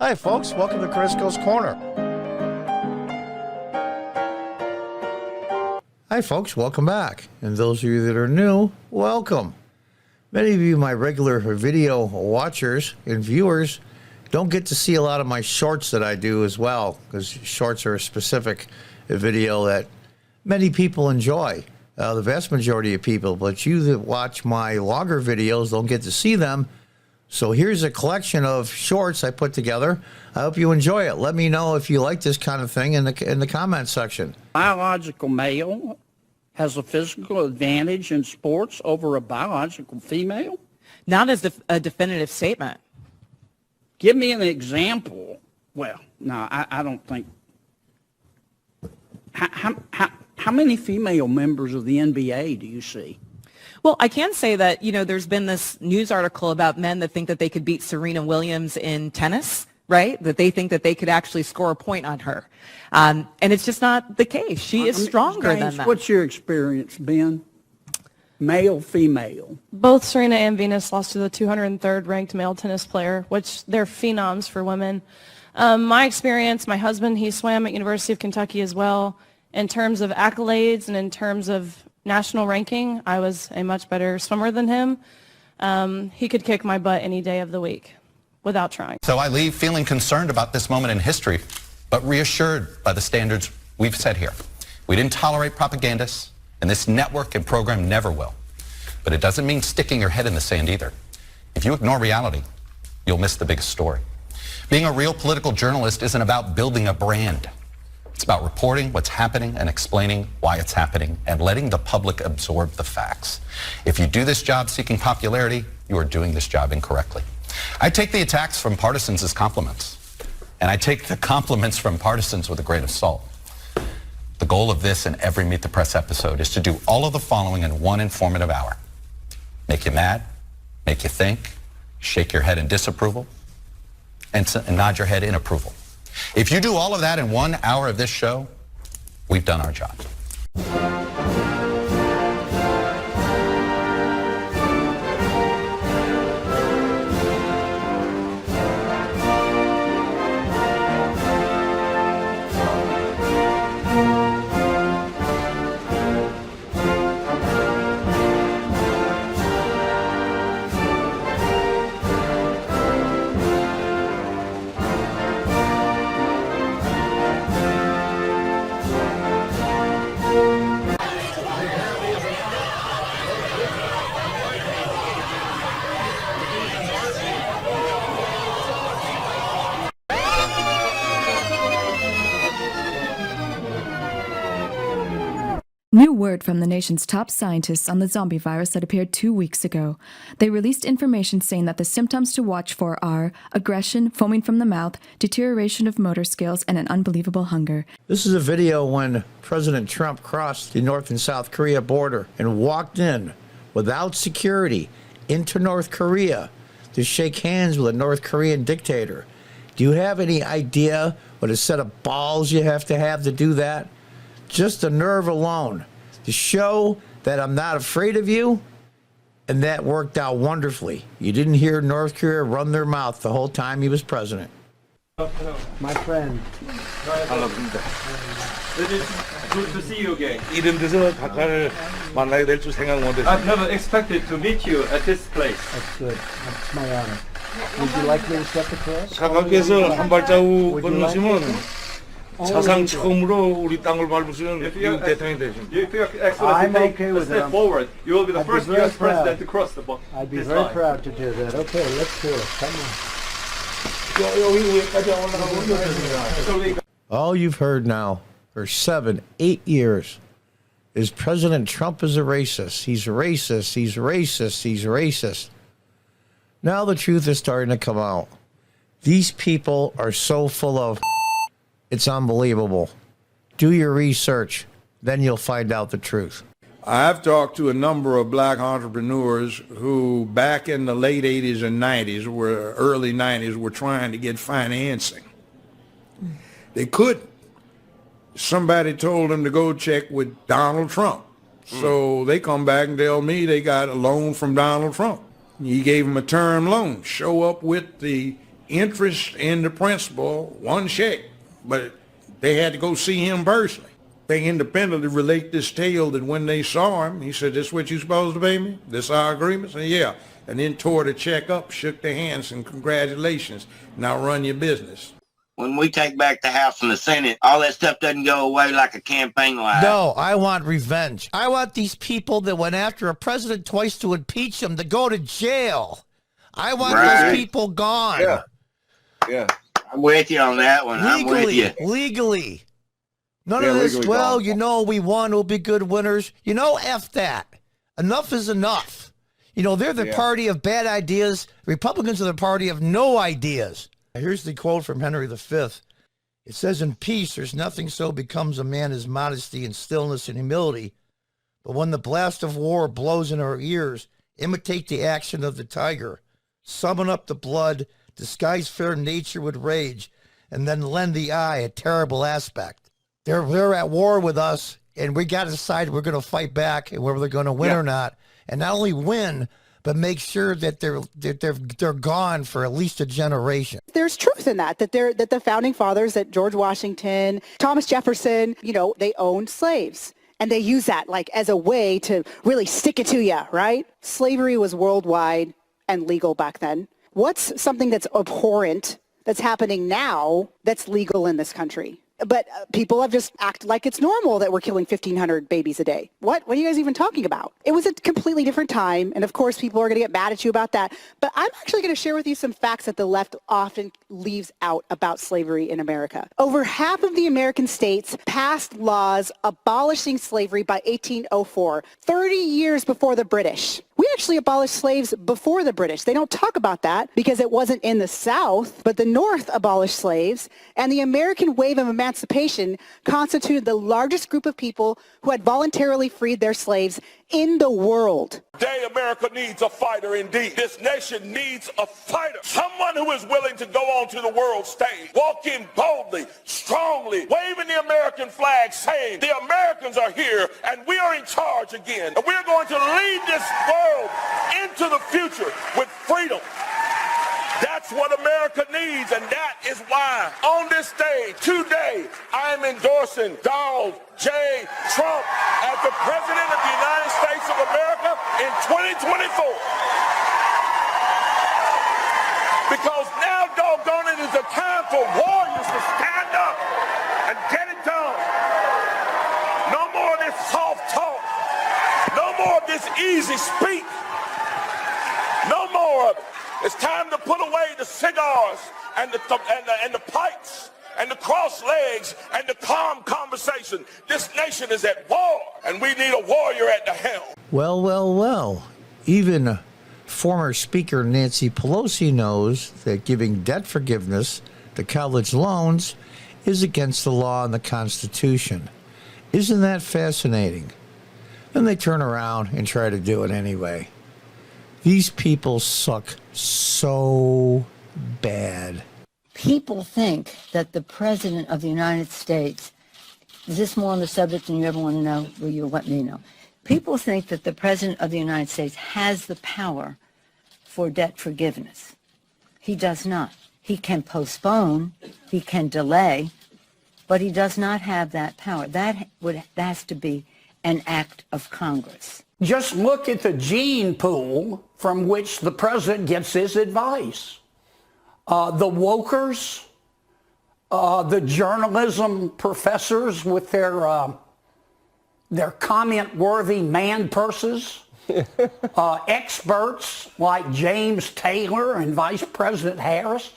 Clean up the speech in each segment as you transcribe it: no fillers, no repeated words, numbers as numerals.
Hi, folks. Welcome to Crisco's Corner. Hi, folks. Welcome back. And those of you that are new, welcome. Many of you, my regular video watchers and viewers, don't get to see a lot of my shorts that I do as well, because shorts are a specific video that many people enjoy. The vast majority of people, but you that watch my longer videos don't get to see them. So here's a collection of shorts I put together. I hope you enjoy it. Let me know if you like this kind of thing in the comment section. Biological male has a physical advantage in sports over a biological female? Not as a definitive statement. Give me an example. Well, no, I don't think. How many female members of the NBA do you see? Well, I can say that, there's been this news article about men that think that they could beat Serena Williams in tennis, right? That they think that they could actually score a point on her. And it's just not the case. She is stronger than that. What's your experience, Ben? Male, female? Both Serena and Venus lost to the 203rd ranked male tennis player, which they're phenoms for women. My experience, my husband, he swam at University of Kentucky as well. In terms of accolades and in terms of national ranking, I was a much better swimmer than him. He could kick my butt any day of the week without trying. So I leave feeling concerned about this moment in history, but reassured by the standards we've set here. We didn't tolerate propagandists, and this network and program never will. But it doesn't mean sticking your head in the sand either. If you ignore reality, you'll miss the biggest story. Being a real political journalist isn't about building a brand. It's about reporting what's happening and explaining why it's happening and letting the public absorb the facts. If you do this job seeking popularity, you are doing this job incorrectly. I take the attacks from partisans as compliments, and I take the compliments from partisans with a grain of salt. The goal of this and every Meet the Press episode is to do all of the following in one informative hour. Make you mad, make you think, shake your head in disapproval, and nod your head in approval. If you do all of that in 1 hour of this show, we've done our job. New word from the nation's top scientists on the zombie virus that appeared 2 weeks ago. They released information saying that the symptoms to watch for are aggression, foaming from the mouth, deterioration of motor skills, and an unbelievable hunger. This is a video when President Trump crossed the North and South Korea border and walked in without security into North Korea to shake hands with a North Korean dictator. Do you have any idea what a set of balls you have to do that? Just the nerve alone to show that I'm not afraid of you, and that worked out wonderfully. You didn't hear North Korea run their mouth the whole time he was president. My friend. Good to see you again. 이런 데서 작가를 만나게 될 줄 생각 못했어요. I've never expected to meet you at this place. That's good. That's my honor. Would you like me to step across? 작가께서 한 발자국 건너시면 사상 처음으로 우리 땅을 밟을 수 있는 미국 대통령이 되십니다. If you excellently take okay a with step it. forward, you will be the I'd be first very U.S. president proud. to cross the line. I'd be very proud to do that. Okay, let's do it. Come on. All you've heard now for 7, 8 years is President Trump is a racist. He's racist. He's racist. He's racist. Now the truth is starting to come out. These people are so full of it's unbelievable. Do your research, then you'll find out the truth. I've talked to a number of black entrepreneurs who back in the late 80s and 90s, early 90s, were trying to get financing. They couldn't. Somebody told them to go check with Donald Trump. So they come back and tell me they got a loan from Donald Trump. He gave them a term loan. Show up with the interest in the principal, one check, but they had to go see him personally. They independently relate this tale that when they saw him, he said, "This what you supposed to pay me? This our agreement?" And yeah. And then tore the check up, shook their hands, and congratulations. Now run your business. When we take back the House and the Senate, all that stuff doesn't go away like a campaign lie. No, I want revenge. I want these people that went after a president twice to impeach him to go to jail. I want those people gone. Yeah. Yeah. I'm with you on that one. I'm with you. Legally. None of this, well, you know, we won, we'll be good winners. You know, F that. Enough is enough. You know, they're the party of bad ideas. Republicans are the party of no ideas. Here's the quote from Henry V. It says, "In peace, there's nothing so becomes a man as modesty and stillness and humility. But when the blast of war blows in our ears, imitate the action of the tiger. Summon up the blood, disguise fair nature with rage, and then lend the eye a terrible aspect." They're at war with us, and we got to decide we're going to fight back and whether they're going to win or not. And not only win, but make sure that they're gone for at least a generation. There's truth in that the founding fathers, that George Washington, Thomas Jefferson, you know, they owned slaves. And they use that like as a way to really stick it to you, right? Slavery was worldwide and legal back then. What's something that's abhorrent that's happening now that's legal in this country? But people have just acted like it's normal that we're killing 1,500 babies a day. What are you guys even talking about? It was a completely different time. And of course, people are going to get mad at you about that. But I'm actually going to share with you some facts that the left often leaves out about slavery in America. Over half of the American states passed laws abolishing slavery by 1804, 30 years before the British. We actually abolished slaves before the British. They don't talk about that because it wasn't in the South, but the North abolished slaves, and the American wave of emancipation constituted the largest group of people who had voluntarily freed their slaves in the world. Today, America needs a fighter indeed. This nation needs a fighter. Someone who is willing to go onto the world stage, walking boldly, strongly, waving the American flag, saying, the Americans are here and we are in charge again. And we're going to lead this world into the future with freedom. That's what America needs, and that is why on this day, today, I am endorsing Donald J. Trump as the President of the United States of America in 2024. Because now, doggone it, is a time for warriors to stand up and get it done. No more of this soft talk. No more of this easy speak. No more of it. It's time to put away the cigars and the pipes and the cross legs and the calm conversation. This nation is at war, and we need a warrior at the helm. Well, well, well. Even former Speaker Nancy Pelosi knows that giving debt forgiveness to college loans is against the law and the Constitution. Isn't that fascinating? Then they turn around and try to do it anyway. These people suck so bad. People think that the President of the United States, is this more on the subject than you ever want to know? Will you let me know? People think that the President of the United States has the power for debt forgiveness. He does not. He can postpone, he can delay, but he does not have that power. That has to be an act of Congress. Just look at the gene pool from which the president gets his advice. The wokers, the journalism professors with their comment-worthy man purses, experts like James Taylor and Vice President Harris.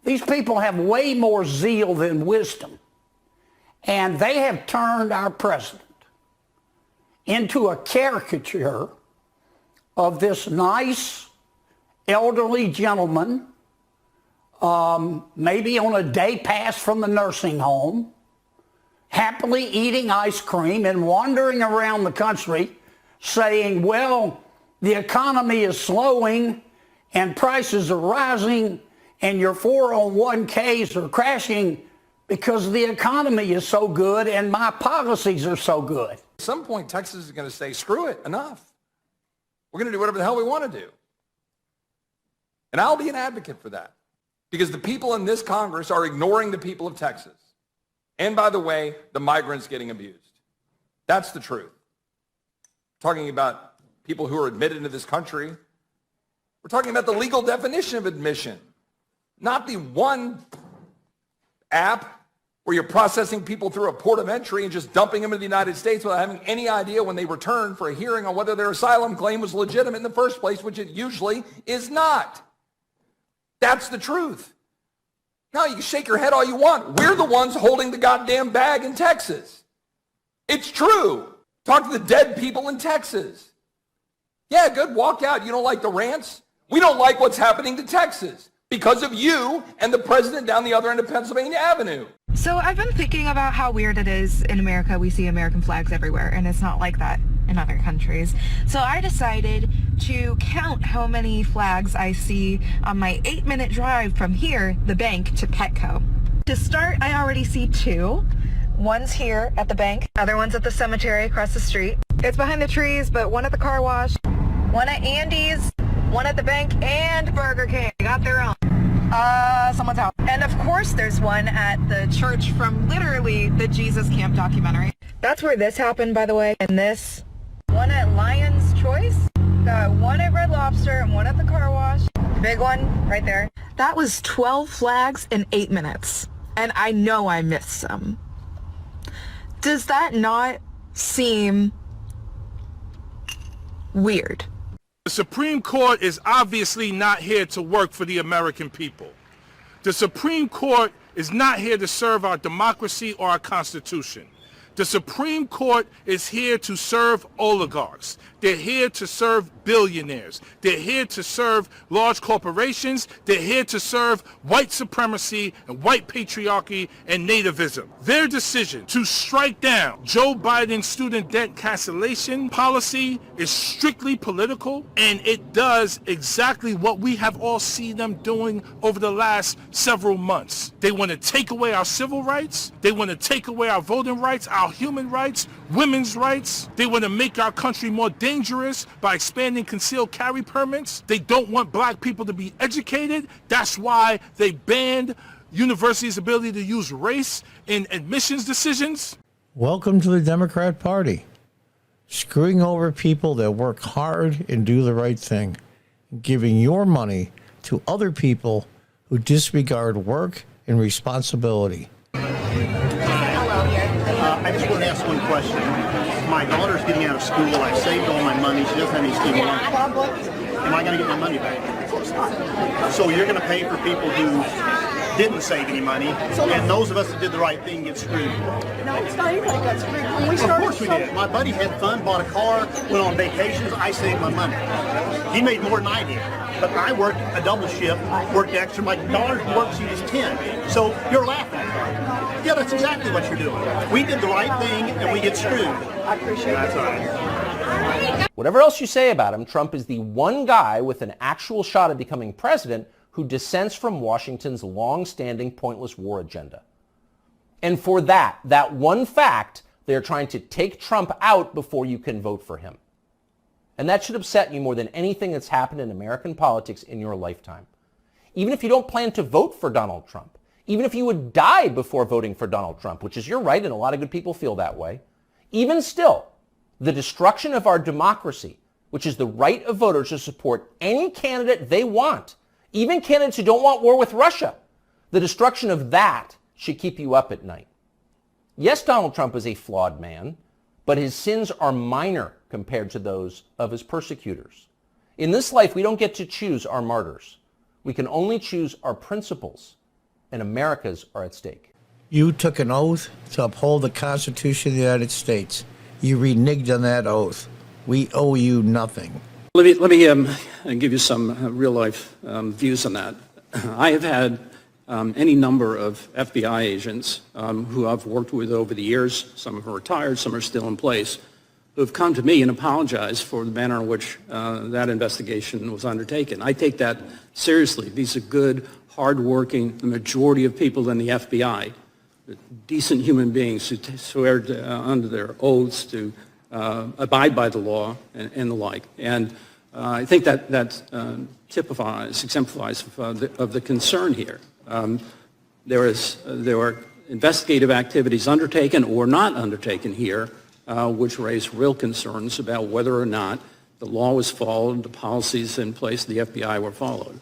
These people have way more zeal than wisdom. And they have turned our president into a caricature of this nice elderly gentleman, maybe on a day pass from the nursing home, happily eating ice cream and wandering around the country saying, well, the economy is slowing and prices are rising and your 401ks are crashing because the economy is so good and my policies are so good. At some point, Texas is going to say, screw it, enough. We're going to do whatever the hell we want to do. And I'll be an advocate for that. Because the people in this Congress are ignoring the people of Texas. And by the way, the migrants getting abused. That's the truth. Talking about people who are admitted into this country. We're talking about the legal definition of admission, not the one app where you're processing people through a port of entry and just dumping them into the United States without having any idea when they return for a hearing on whether their asylum claim was legitimate in the first place, which it usually is not. That's the truth. Now, you can shake your head all you want. We're the ones holding the goddamn bag in Texas. It's true. Talk to the dead people in Texas. Yeah, good, walk out. You don't like the rants? We don't like what's happening to Texas because of you and the president down the other end of Pennsylvania Avenue. So I've been thinking about how weird it is in America. We see American flags everywhere, and it's not like that in other countries. So I decided to count how many flags I see on my 8-minute drive from here, the bank, to Petco. To start, I already see 2. One's here at the bank, other one's at the cemetery across the street. It's behind the trees, but one at the car wash, one at Andy's, one at the bank, and Burger King. They got their own. Someone's house. And of course there's one at the church from literally the Jesus Camp documentary. That's where this happened, by the way. And this, one at Lion's Choice, got one at Red Lobster and one at the car wash. Big one right there. That was 12 flags in 8 minutes. And I know I missed some. Does that not seem weird? The Supreme Court is obviously not here to work for the American people. The Supreme Court is not here to serve our democracy or our Constitution. The Supreme Court is here to serve oligarchs. They're here to serve billionaires. They're here to serve large corporations. They're here to serve white supremacy and white patriarchy and nativism. Their decision to strike down Joe Biden's student debt cancellation policy is strictly political, and it does exactly what we have all seen them doing over the last several months. They want to take away our civil rights. They want to take away our voting rights, our human rights, women's rights. They want to make our country more dangerous by expanding concealed carry permits. They don't want black people to be educated. That's why they banned universities' ability to use race in admissions decisions. Welcome to the Democrat Party. Screwing over people that work hard and do the right thing. Giving your money to other people who disregard work and responsibility. I just want to ask one question. My daughter's getting out of school. I saved all my money. She doesn't have any student loans. Am I going to get my money back? Of course not. So you're going to pay for people who didn't save any money, and those of us that did the right thing get screwed. No, it's not anybody got screwed. When we Of started course we did. My buddy had fun, bought a car, went on vacations. I saved my money. He made more than I did. But I worked a double shift, worked extra. My daughter works, she was 10. So you're laughing. Yeah, that's exactly what you're doing. We did the right thing, and we get screwed. I appreciate That's all right. Whatever else you say about him, Trump is the one guy with an actual shot at becoming president who dissents from Washington's long-standing pointless war agenda. And for that one fact, they're trying to take Trump out before you can vote for him. And that should upset you more than anything that's happened in American politics in your lifetime. Even if you don't plan to vote for Donald Trump, even if you would die before voting for Donald Trump, which is your right, and a lot of good people feel that way, even still, the destruction of our democracy, which is the right of voters to support any candidate they want, even candidates who don't want war with Russia, the destruction of that should keep you up at night. Yes, Donald Trump is a flawed man, but his sins are minor compared to those of his persecutors. In this life, we don't get to choose our martyrs. We can only choose our principles, and America's are at stake. You took an oath to uphold the Constitution of the United States. You reneged on that oath. We owe you nothing. Let me give you some real-life views on that. I have had any number of FBI agents who I've worked with over the years, some of them are retired, some are still in place, who have come to me and apologized for the manner in which that investigation was undertaken. I take that seriously. These are good, hard-working, the majority of people in the FBI, decent human beings who swear under their oaths to abide by the law and the like. And I think that exemplifies of the concern here. There are investigative activities undertaken or not undertaken here, which raise real concerns about whether or not the law was followed, the policies in place of the FBI were followed.